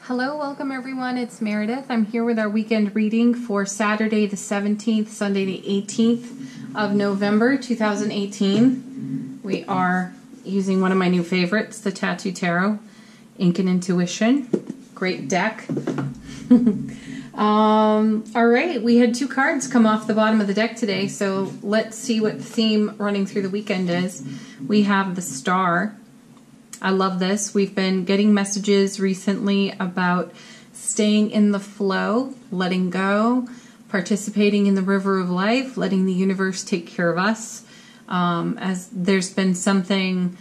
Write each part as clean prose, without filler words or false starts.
Hello, welcome everyone. It's Meredith. I'm here with our weekend reading for Saturday the 17th, Sunday the 18th of November 2018. We are using one of my new favorites, the Tattoo Tarot, Ink and Intuition. Great deck. All right, we had two cards come off the bottom of the deck today, so let's see what the theme running through the weekend is. We have the Star. I love this. We've been getting messages recently about staying in the flow, letting go, participating in the river of life, letting the universe take care of us. As there's been something,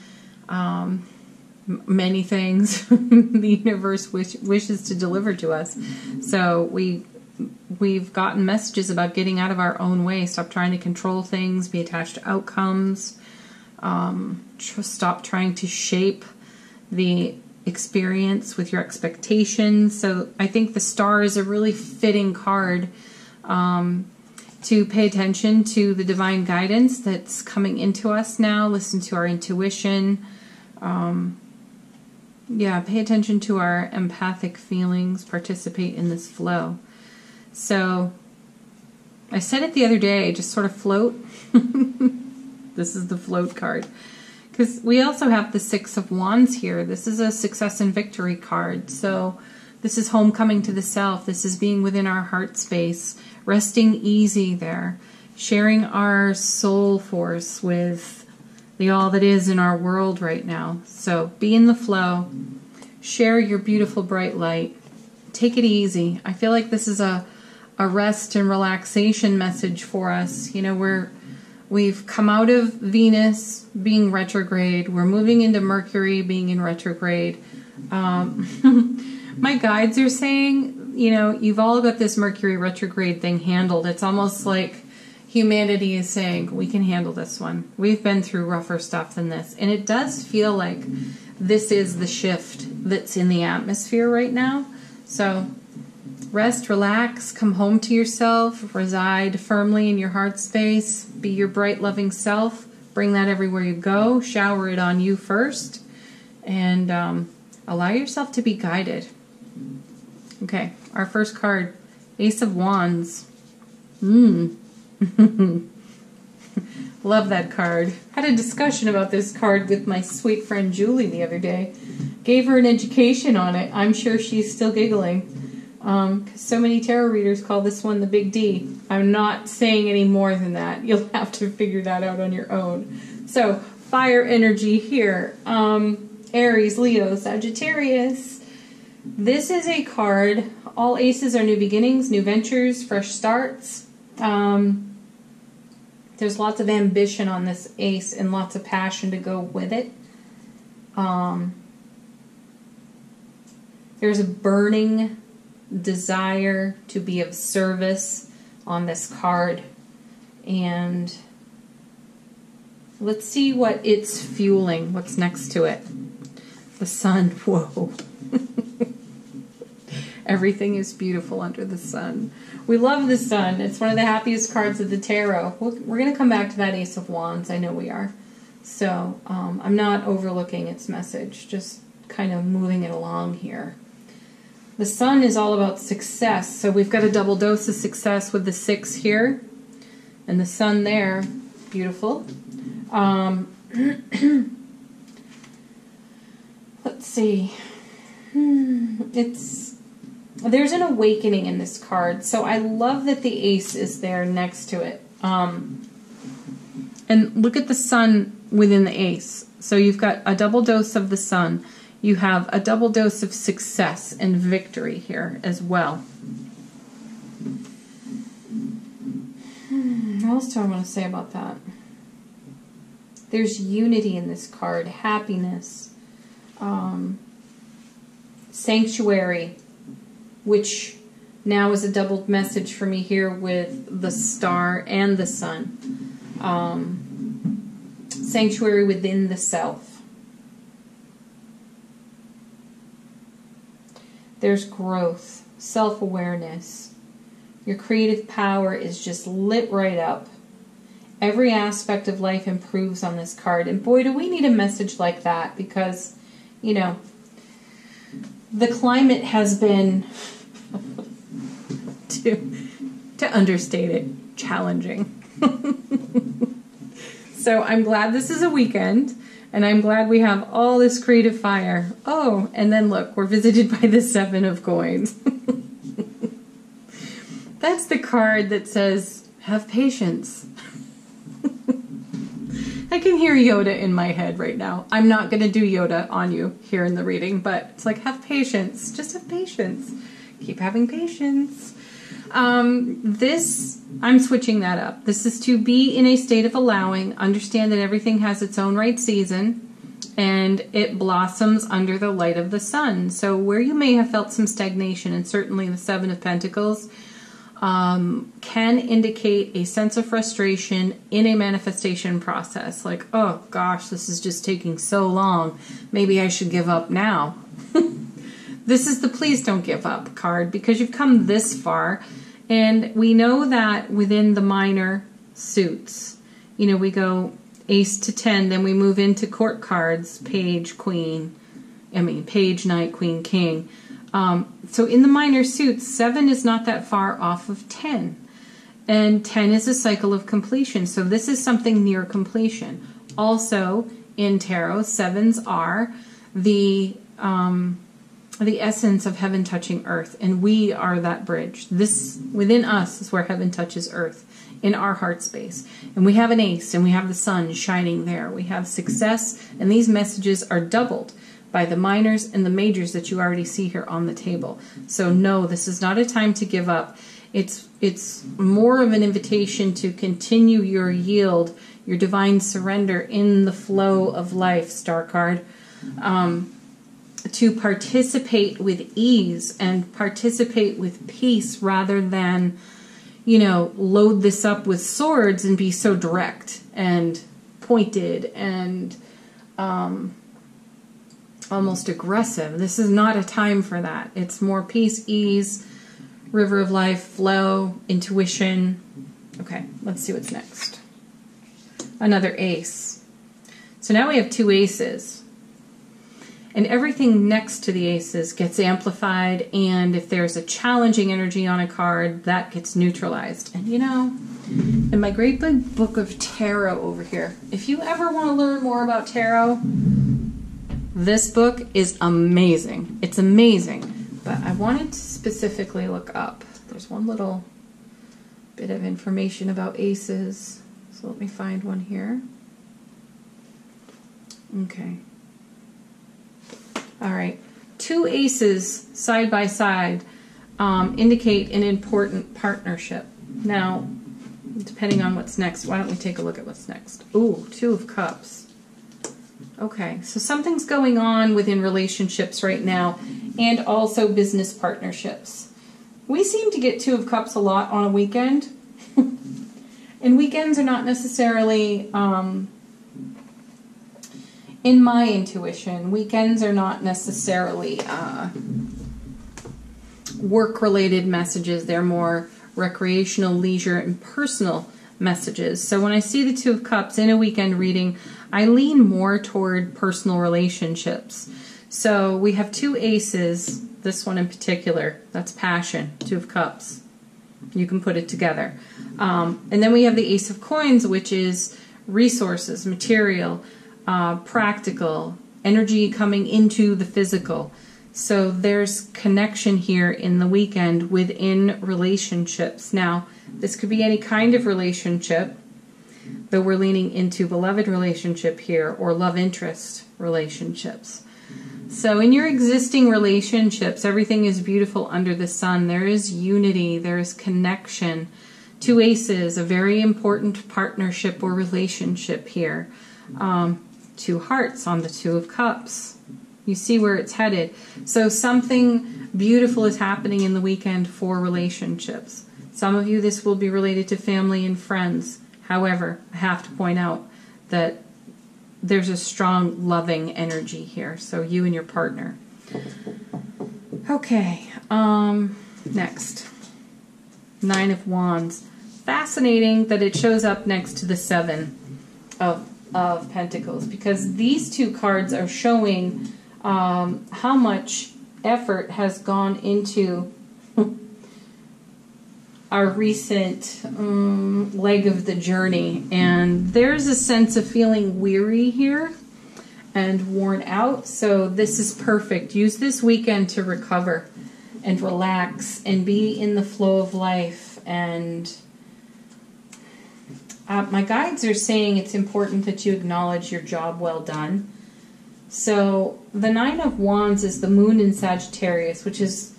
many things the universe wishes to deliver to us. So we've gotten messages about getting out of our own way, stop trying to control things, be attached to outcomes. Stop trying to shape the experience with your expectations. So I think the Star is a really fitting card to pay attention to the divine guidance that's coming into us now. Listen to our intuition. Yeah, pay attention to our empathic feelings. Participate in this flow. So I said it the other day, just sort of float. This is the float card. Because we also have the Six of Wands here. This is a success and victory card. So this is homecoming to the self. This is being within our heart space. Resting easy there. Sharing our soul force with the all that is in our world right now. So be in the flow. Share your beautiful bright light. Take it easy. I feel like this is a rest and relaxation message for us. You know, we've come out of Venus being retrograde. We're moving into Mercury being in retrograde. My guides are saying, you know, you've all got this Mercury retrograde thing handled. It's almost like humanity is saying, we can handle this one. We've been through rougher stuff than this. And it does feel like this is the shift that's in the atmosphere right now. So rest, relax, come home to yourself, reside firmly in your heart space, be your bright, loving self, bring that everywhere you go, shower it on you first, and allow yourself to be guided. Okay, our first card, Ace of Wands. Love that card. Had a discussion about this card with my sweet friend Julie the other day. Gave her an education on it. I'm sure she's still giggling. So many tarot readers call this one the Big D. I'm not saying any more than that. You'll have to figure that out on your own. So, fire energy here. Aries, Leo, Sagittarius. This is a card. All aces are new beginnings, new ventures, fresh starts. There's lots of ambition on this ace and lots of passion to go with it. There's a burning desire to be of service on this card, and let's see what it's fueling, what's next to it. The Sun. Whoa. Everything is beautiful under the sun. We love the sun. It's one of the happiest cards of the tarot. We're going to come back to that Ace of Wands. I know we are. So I'm not overlooking its message, just kind of moving it along here. The sun is all about success, so we've got a double dose of success with the 6 here, and the sun there. Beautiful. Let's see. There's an awakening in this card, so I love that the ace is there next to it. And look at the sun within the ace. So you've got a double dose of the sun. You have a double dose of success and victory here as well. What else do I want to say about that? There's unity in this card, happiness, sanctuary, which now is a double message for me here with the Star and the Sun. Sanctuary within the self. There's growth, self-awareness. Your creative power is just lit right up. Every aspect of life improves on this card. And boy, do we need a message like that, because, you know, the climate has been, to understate it, challenging. So I'm glad this is a weekend, and I'm glad we have all this creative fire. Oh, and then look, we're visited by the 7 of coins. That's the card that says, have patience. I can hear Yoda in my head right now. I'm not going to do Yoda on you here in the reading, but it's like, have patience. Just have patience. Keep having patience. I'm switching that up. This is to be in a state of allowing, understand that everything has its own right season, and it blossoms under the light of the sun. So where you may have felt some stagnation, and certainly the 7 of Pentacles, can indicate a sense of frustration in a manifestation process. Like, oh gosh, this is just taking so long. Maybe I should give up now. This is the please don't give up card, because you've come this far. And we know that within the minor suits, you know, we go ace to 10, then we move into court cards, page, page, knight, queen, king. So in the minor suits, 7 is not that far off of 10. And 10 is a cycle of completion. So this is something near completion. Also, in tarot, 7s are the essence of heaven touching earth, and we are that bridge. This within us is where heaven touches earth, in our heart space. And we have an ace, and we have the sun shining there. We have success, and these messages are doubled by the minors and the majors that you already see here on the table. So no, this is not a time to give up. It's more of an invitation to continue your yield, your divine surrender in the flow of life, star card. To participate with ease and participate with peace, rather than, you know, load this up with swords and be so direct and pointed and almost aggressive. This is not a time for that. It's more peace, ease, river of life, flow, intuition. Okay, let's see what's next. Another ace. So now we have 2 aces. And everything next to the aces gets amplified, and if there's a challenging energy on a card, that gets neutralized. And you know, in my great big book of tarot over here, if you ever want to learn more about tarot, this book is amazing. It's amazing. But I wanted to specifically look up. There's one little bit of information about aces. So let me find one here. Okay. All right, 2 aces side by side indicate an important partnership. Now, depending on what's next, why don't we take a look at what's next? Ooh, 2 of Cups. Okay, so something's going on within relationships right now, and also business partnerships. We seem to get 2 of Cups a lot on a weekend, and weekends are not necessarily... in my intuition, weekends are not necessarily work-related messages. They're more recreational, leisure, and personal messages. So when I see the 2 of Cups in a weekend reading, I lean more toward personal relationships. So we have 2 aces, this one in particular, that's passion, 2 of Cups. You can put it together. And then we have the Ace of Coins, which is resources, material, practical, energy coming into the physical. So there's connection here in the weekend within relationships. Now, this could be any kind of relationship, though we're leaning into beloved relationship here, or love interest relationships. So in your existing relationships, everything is beautiful under the sun. There is unity, there is connection. 2 aces, a very important partnership or relationship here. 2 hearts on the 2 of Cups. You see where it's headed. So something beautiful is happening in the weekend for relationships. Some of you, this will be related to family and friends. However, I have to point out that there's a strong loving energy here. So you and your partner. Okay, next. 9 of Wands. Fascinating that it shows up next to the 7 of Pentacles, because these 2 cards are showing how much effort has gone into our recent leg of the journey, and there's a sense of feeling weary here and worn out. So this is perfect. Use this weekend to recover and relax and be in the flow of life. And my guides are saying it's important that you acknowledge your job well done. So the Nine of Wands is the moon in Sagittarius, which is,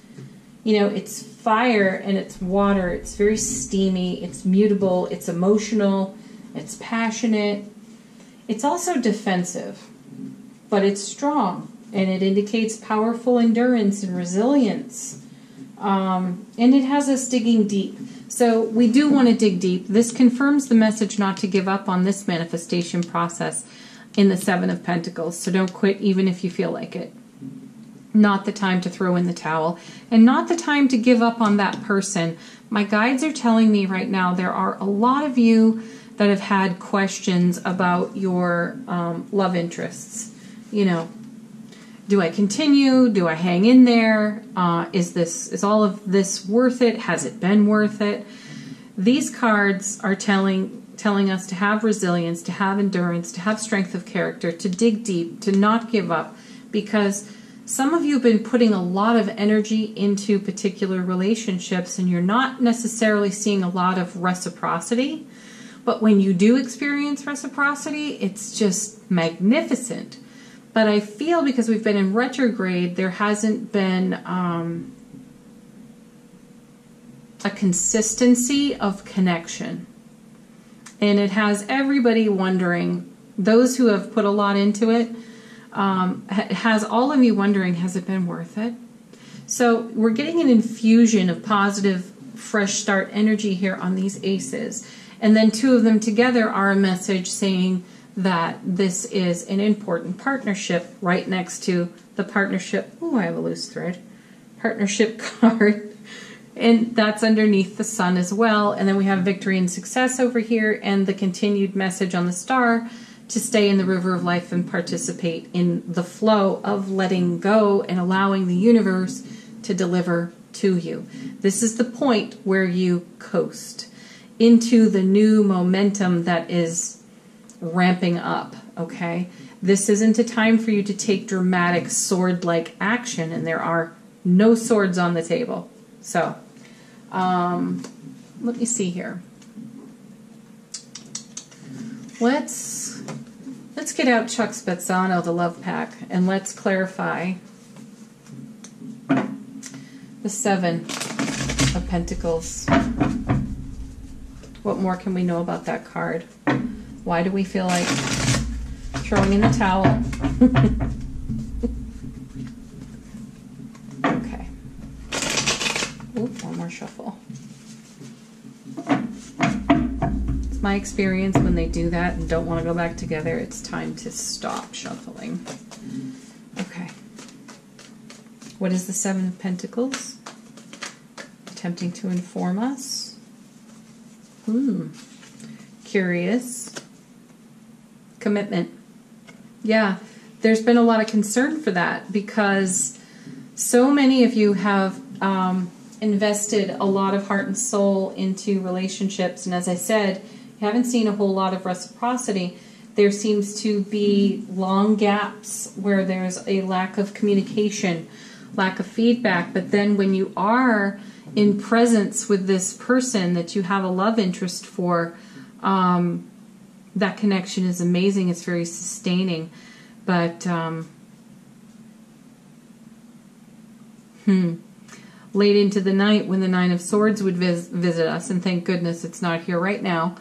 you know, it's fire and it's water. It's very steamy. It's mutable. It's emotional. It's passionate. It's also defensive, but it's strong, and it indicates powerful endurance and resilience. And it has us digging deep. So we do want to dig deep. This confirms the message not to give up on this manifestation process in the Seven of Pentacles. So don't quit even if you feel like it. Not the time to throw in the towel, and not the time to give up on that person. My guides are telling me right now there are a lot of you that have had questions about your love interests. You know, do I continue? Do I hang in there? Is all of this worth it? Has it been worth it? These cards are telling us to have resilience, to have endurance, to have strength of character, to dig deep, to not give up, because some of you have been putting a lot of energy into particular relationships and you're not necessarily seeing a lot of reciprocity. But when you do experience reciprocity, it's just magnificent. But I feel because we've been in retrograde, there hasn't been a consistency of connection. And it has everybody wondering, those who have put a lot into it, has all of you wondering, has it been worth it? So we're getting an infusion of positive, fresh start energy here on these aces. And then two of them together are a message saying that this is an important partnership right next to the partnership. Oh, I have a loose thread. Partnership card. And that's underneath the sun as well. And then we have victory and success over here, and the continued message on the star to stay in the river of life and participate in the flow of letting go and allowing the universe to deliver to you. This is the point where you coast into the new momentum that is ramping up, okay? This isn't a time for you to take dramatic sword-like action, and there are no swords on the table. So, let me see here. Let's get out Chuck Spezzano, the love pack, and let's clarify the Seven of Pentacles. What more can we know about that card? Why do we feel like throwing in the towel? Okay. Ooh, one more shuffle. It's my experience when they do that and don't want to go back together, it's time to stop shuffling. Okay. What is the Seven of Pentacles? Attempting to inform us. Curious. Commitment. Yeah, there's been a lot of concern for that because so many of you have invested a lot of heart and soul into relationships, and as I said, you haven't seen a whole lot of reciprocity. There seems to be long gaps where there's a lack of communication, lack of feedback, but then when you are in presence with this person that you have a love interest for, that connection is amazing. It's very sustaining. But late into the night when the Nine of Swords would visit us, and thank goodness it's not here right now,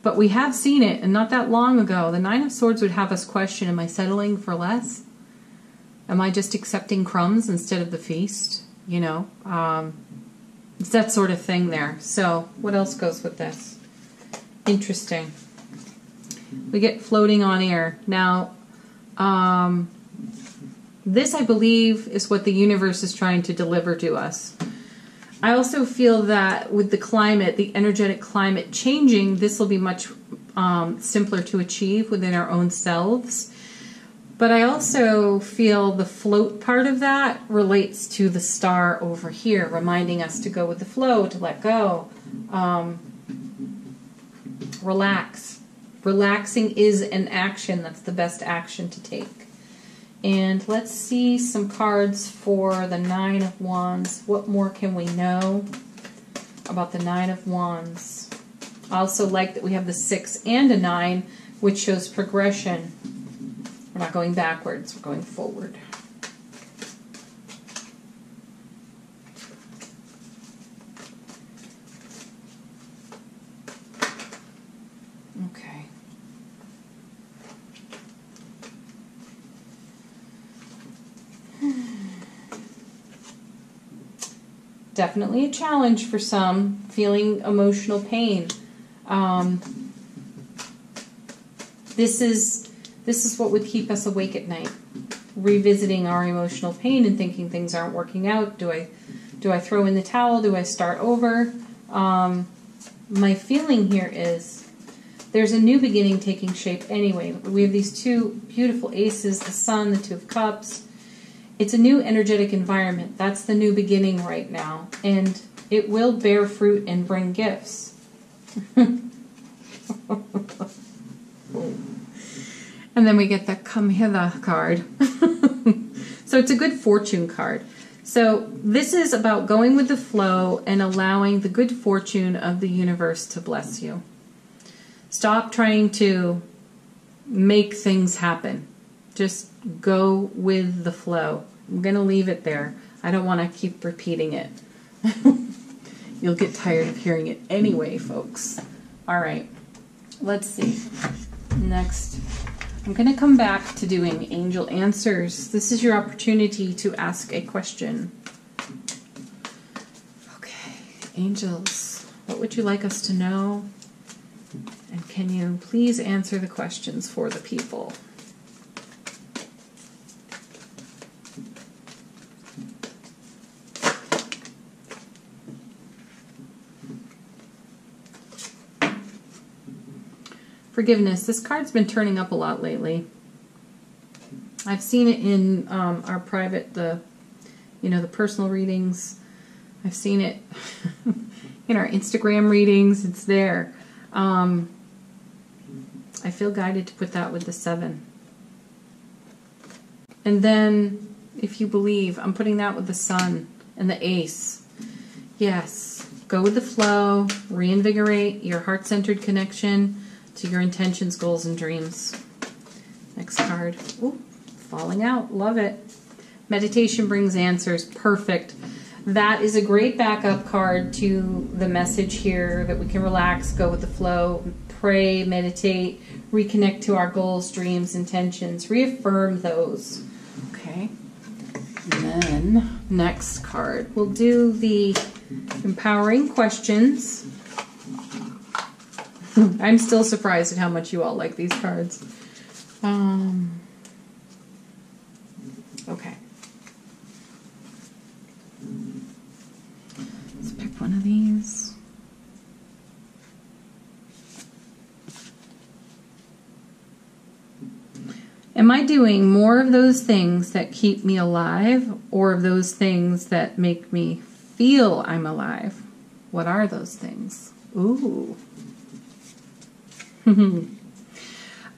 but we have seen it, and not that long ago, the Nine of Swords would have us question, am I settling for less? Am I just accepting crumbs instead of the feast? You know, it's that sort of thing there. So what else goes with this? Interesting. We get floating on air. Now, this, I believe, is what the universe is trying to deliver to us. I also feel that with the climate, the energetic climate changing, this will be much simpler to achieve within our own selves. But I also feel the float part of that relates to the star over here, reminding us to go with the flow, to let go. Relax. Relaxing is an action. That's the best action to take. And let's see some cards for the Nine of Wands. What more can we know about the Nine of Wands? I also like that we have the 6 and a 9, which shows progression. We're not going backwards, we're going forward. Okay. Definitely a challenge for some, feeling emotional pain. This is what would keep us awake at night, revisiting our emotional pain and thinking things aren't working out. Do I throw in the towel? Do I start over? My feeling here is there's a new beginning taking shape anyway. We have these two beautiful aces, the Sun, the Two of Cups. It's a new energetic environment. That's the new beginning right now. And it will bear fruit and bring gifts. And then we get the Come Hither card. So it's a good fortune card. So this is about going with the flow and allowing the good fortune of the universe to bless you. Stop trying to make things happen. Just go with the flow. I'm going to leave it there. I don't want to keep repeating it. You'll get tired of hearing it anyway, folks. All right. Let's see. Next, I'm going to come back to doing angel answers. This is your opportunity to ask a question. Okay, angels, what would you like us to know? And can you please answer the questions for the people? Forgiveness. This card's been turning up a lot lately. I've seen it in our private, the personal readings. I've seen it in our Instagram readings. It's there. I feel guided to put that with the 7. And then, if you believe, I'm putting that with the Sun and the Ace. Yes. Go with the flow. Reinvigorate your heart-centered connection to your intentions, goals, and dreams. Next card. Ooh, falling out. Love it. Meditation brings answers. Perfect. That is a great backup card to the message here that we can relax, go with the flow, pray, meditate, reconnect to our goals, dreams, intentions. Reaffirm those. Okay. And then next card. We'll do the empowering questions. I'm still surprised at how much you all like these cards. Okay. Let's pick one of these. Am I doing more of those things that keep me alive or of those things that make me feel I'm alive? What are those things? Ooh.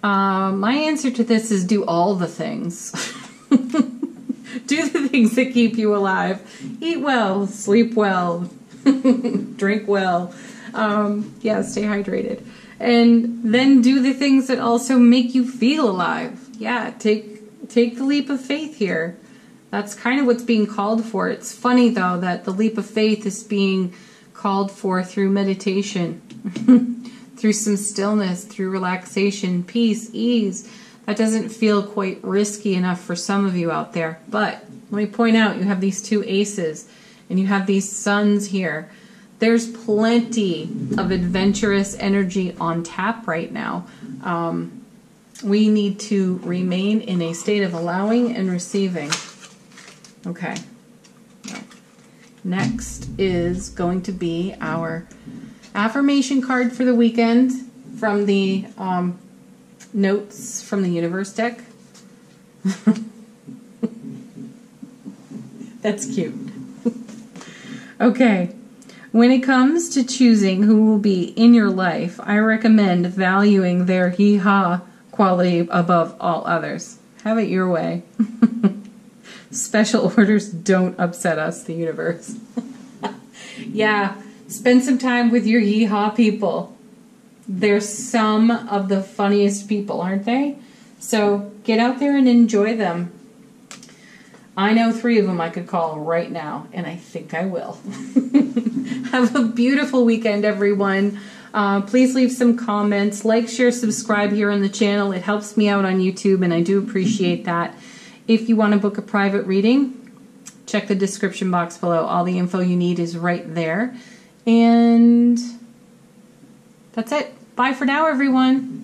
My answer to this is do all the things. Do the things that keep you alive. Eat well, sleep well, drink well. Yeah, stay hydrated. And then do the things that also make you feel alive. Yeah, take the leap of faith here. That's kind of what's being called for. It's funny, though, that the leap of faith is being called for through meditation. Through some stillness, through relaxation, peace, ease. That doesn't feel quite risky enough for some of you out there. But let me point out, you have these 2 aces and you have these suns here. There's plenty of adventurous energy on tap right now. We need to remain in a state of allowing and receiving. Okay. Next is going to be our affirmation card for the weekend from the notes from the universe deck. That's cute. Okay. When it comes to choosing who will be in your life, I recommend valuing their hee-haw quality above all others. Have it your way. Special orders don't upset us, the universe. Yeah, spend some time with your hee-haw people. They're some of the funniest people, aren't they? So get out there and enjoy them. I know 3 of them I could call right now, and I think I will. Have a beautiful weekend, everyone. Please leave some comments. Like, share, subscribe here on the channel. It helps me out on YouTube, and I do appreciate that. If you want to book a private reading, check the description box below. All the info you need is right there. And that's it. Bye for now, everyone.